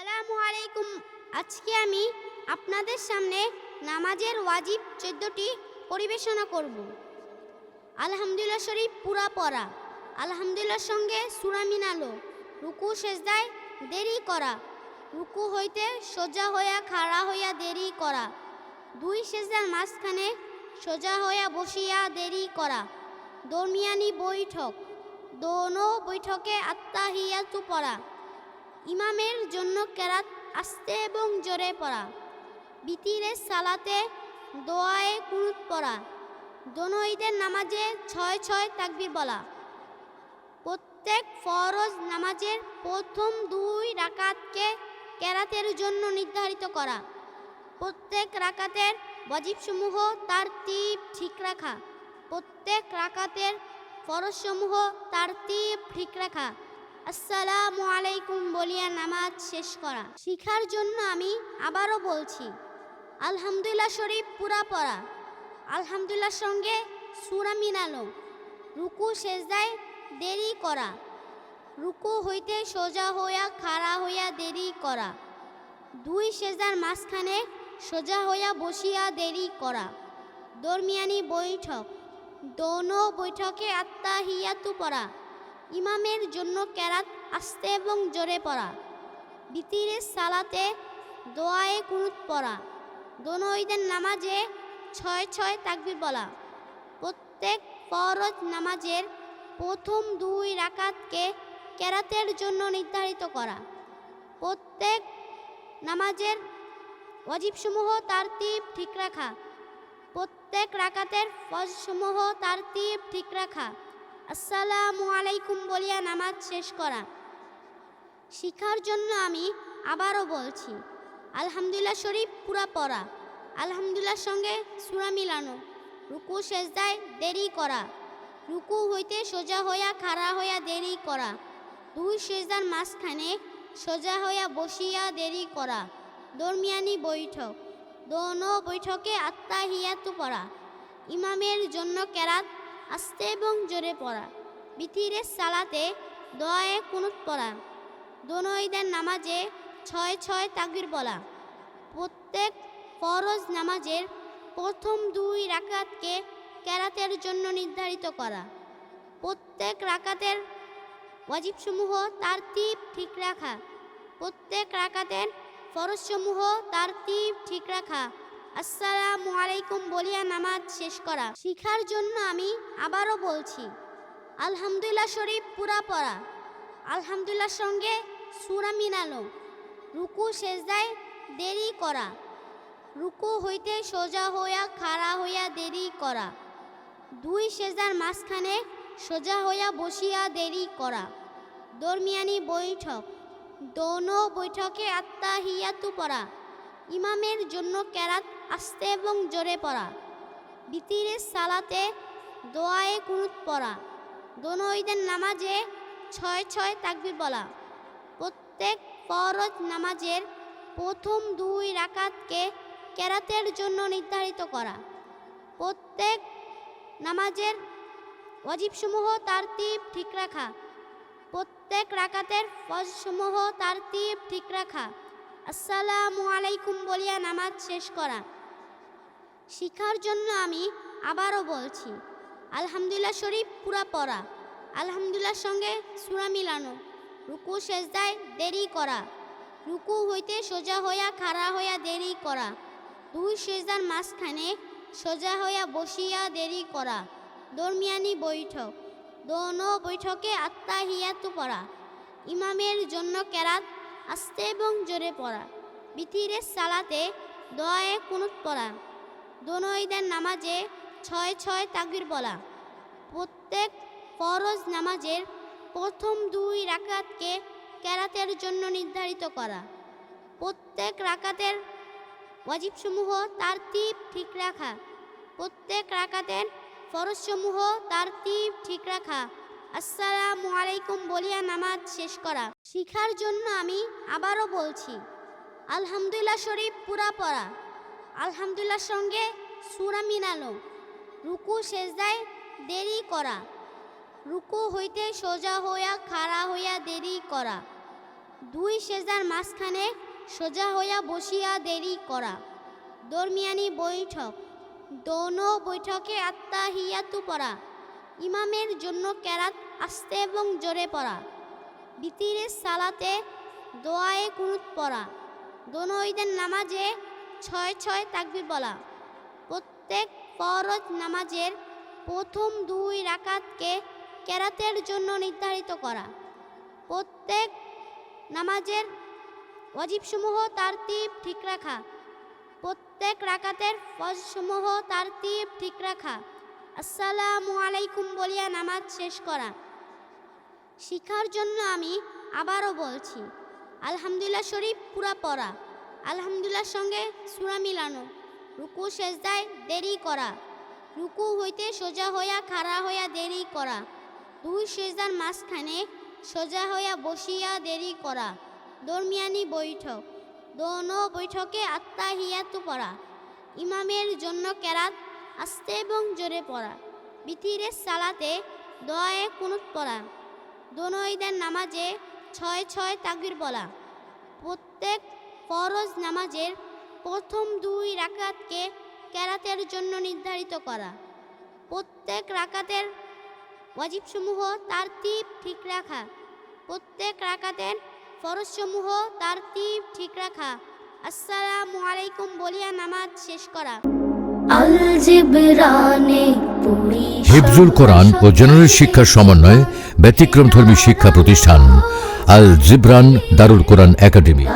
আসসালামু আলাইকুম। আজকে আমি আপনাদের সামনে নামাজের ওয়াজিব 14টি পরিবেশনা করব। আলহামদুলিল্লাহ শরীফ পুরা পড়া, আলহামদুলিল্লাহর সঙ্গে সূরা মিলানো, রুকু সেজদায় দেরি করা, রুকু হইতে সোজা হইয়া খাড়া হইয়া দেরি করা, দুই সেজদার মাঝখানে সোজা হইয়া বসিয়া দেরি করা, দরমিয়ানি বৈঠক, দোনো বৈঠকে আত্তাহিয়াতু পড়া, ইমামের জন্য কেরাত আস্তে এবং জোরে পড়া, বিতিরের সালাতে দোয়ায়ে কুনুত পড়া, দোনো ঈদের নামাজে 6 তাকবীর বলা, প্রত্যেক ফরজ নামাজের প্রথম 2 রাকাতকে কেরাতের জন্য নির্ধারিত করা, প্রত্যেক রাকাতের ওয়াজিবসমূহ তারতিব ঠিক রাখা, প্রত্যেক রাকাতের ফরজসমূহ তারতিব ঠিক রাখা, আসসালামু আলাইকুম বলিয়া নামাজ শেষ করা। শিখার জন্য আমি আবারও বলছি, আলহামদুলিল্লাহ শরীফ পুরা পড়া, আলহামদুলিল্লাহর সঙ্গে সূরা মিলানো, রুকু সেজদায় দেরি করা, রুকু হইতে সোজা হইয়া খাড়া হইয়া দেরি করা, দুই সেজদার মাঝখানে সোজা হইয়া বসিয়া দেরি করা, দরমিয়ানি বৈঠক, দোনো বৈঠকে আত্তাহিয়াতু পড়া, ইমামের জন্য কেরাত আস্তে এবং জোরে পড়া, বিতিরের সালাতে দোয়ায়ে কুনুত পড়া, দোনো ঈদের নামাজে 6 তাকবীর বলা, প্রত্যেক ফরজ নামাজের প্রথম 2 রাকাতকে কেরাতের জন্য নির্ধারিত করা, প্রত্যেক নামাজের ওয়াজিবসমূহ তারতিব ঠিক রাখা, প্রত্যেক রাকাতের ফরজসমূহ তারতিব ঠিক রাখা, আসসালামু আলাইকুম বলিয়া নামাজ শেষ করা। শিখার জন্য আমি আবারও বলছি, আলহামদুলিল্লাহ শরীফ পুরা পড়া, আলহামদুলিল্লাহর সঙ্গে সূরা মিলানো, রুকু সেজদায় দেরি করা, রুকু হইতে সোজা হইয়া খাড়া হইয়া দেরি করা, দুই সেজদার মাঝখানে সোজা হইয়া বসিয়া দেরি করা, দরমিয়ানি বৈঠক, দোনো বৈঠকে আত্তাহিয়াতু পড়া, ইমামের জন্য কেরাত আস্তে এবং জোরে পড়া, বিতিরের সালাতে দোয়ায়ে কুনুত পড়া, দোনো ঈদের নামাজে 6 তাকবীর বলা, প্রত্যেক ফরজ নামাজের প্রথম 2 রাকাতকে কেরাতের জন্য নির্ধারিত করা, প্রত্যেক রাকাতের ওয়াজিবসমূহ তারতিব ঠিক রাখা, প্রত্যেক রাকাতের ফরজসমূহ তারতিব ঠিক রাখা, আসসালামু আলাইকুম বলিয়া নামাজ শেষ করা। শিখার জন্য আমি আবারও বলছি, আলহামদুলিল্লাহ শরীফ পুরা পড়া, আলহামদুলিল্লাহর সঙ্গে সূরা মিলানো, রুকু সেজদায় দেরি করা, রুকু হইতে সোজা হইয়া খাড়া হইয়া দেরি করা, দুই সেজদার মাঝখানে সোজা হইয়া বসিয়া দেরি করা, দরমিয়ানি বৈঠক, দোনো বৈঠকে আত্তাহিয়াতু পড়া, ইমামের জন্য কেরাত আস্তে এবং জোরে পড়া, বিতিরের সালাতে দোয়ায়ে কুনুত পড়া, দোনো ঈদের নামাজে 6 তাকবীর বলা, প্রত্যেক ফরজ নামাজের প্রথম 2 রাকাতকে কেরাতের জন্য নির্ধারিত করা, প্রত্যেক নামাজের ওয়াজিবসমূহ তারতিব ঠিক রাখা, প্রত্যেক রাকাতের ফরজসমূহ তারতিব ঠিক রাখা, আসসালামু আলাইকুম বলিয়া নামাজ শেষ করা। শিখার জন্য আমি আবারও বলছি, আলহামদুলিল্লাহ শরীফ পুরা পড়া, আলহামদুলিল্লাহর সঙ্গে সূরা মিলানো, রুকু সেজদায় দেরি করা, রুকু হইতে সোজা হইয়া খাড়া হইয়া দেরি করা, দুই সেজদার মাঝখানে সোজা হইয়া বসিয়া দেরি করা, দরমিয়ানি বৈঠক, দোনো বৈঠকে আত্তাহিয়াতু পড়া, ইমামের জন্য কেরাত আস্তে এবং জোরে পড়া, বিতিরের সালাতে দোয়ায়ে কুনুত পড়া, দোনো ঈদের নামাজে 6 তাকবীর বলা, প্রত্যেক ফরজ নামাজের প্রথম 2 রাকাতকে কেরাতের জন্য নির্ধারিত করা, প্রত্যেক রাকাতের ওয়াজিবসমূহ তারতিব ঠিক রাখা, প্রত্যেক রাকাতের ফরজসমূহ তারতিব ঠিক রাখা, আসসালামু আলাইকুম বলিয়া নামাজ শেষ করা। শিখার জন্য আমি আবারও বলছি, আলহামদুলিল্লাহ শরীফ পুরা পড়া, আলহামদুলিল্লাহর সঙ্গে সূরা মিলানো, রুকু সেজদায় দেরি করা, রুকু হইতে সোজা হইয়া খাড়া হইয়া দেরি করা, দুই সেজদার মাঝখানে সোজা হইয়া বসিয়া দেরি করা। দরমিয়ানি বৈঠক, দোনো বৈঠকে আত্তাহিয়াতু পড়া। ইমামের জন্য কেরাত আস্তে এবং জোরে পড়া। বিতিরের সালাতে দোয়ায়ে কুনুত পড়া। দোনো ঈদের নামাজে 6 তাকবীর বলা। প্রত্যেক ফরজ নামাজের প্রথম 2 রাকাতকে কেরাতের জন্য নির্ধারিত করা। প্রত্যেক নামাজের ওয়াজিবসমূহ তারতিব ঠিক রাখা। প্রত্যেক রাকাতের ফরজসমূহ তারতিব ঠিক রাখা। আসসালামু আলাইকুম বলিয়া নামাজ শেষ করা। শিখার জন্য আমি আবারও বলছি, আলহামদুলিল্লাহ শরীফ পুরা পড়া। আলহামদুলিল্লাহর সঙ্গে সূরা মিলানো। রুকু সেজদায় দেরি করা। রুকু হইতে সোজা হইয়া খাড়া হইয়া দেরি করা। দুই সেজদার মাঝখানে সোজা হইয়া বসিয়া দেরি করা। দরমিয়ানি বৈঠক, দোনো বৈঠকে আত্তাহিয়াতু পড়া। ইমামের জন্য কেরাত আস্তে এবং জোরে পড়া। বিতিরের সালাতে দোয়ায়ে কুনুত পড়া। দোনো ঈদের নামাজে 6 তাকবীর বলা। প্রত্যেক ফরজ নামাজের প্রথম 2 রাকাতকে কেরাতের জন্য নির্ধারিত করা। প্রত্যেক রাকাতের ওয়াজিবসমূহ তারতিব ঠিক রাখা। প্রত্যেক রাকাতের ফরজসমূহ তারতিব ঠিক রাখা। আসসালামু আলাইকুম বলিয়া নামাজ শেষ করা। আল জিবরানে পড়ি হিফজুল কোরআন ও জেনারেল শিক্ষার সমন্বয়ে ব্যতিক্রমধর্মী শিক্ষা প্রতিষ্ঠান আল জিবরান দারুল কোরআন একাডেমি।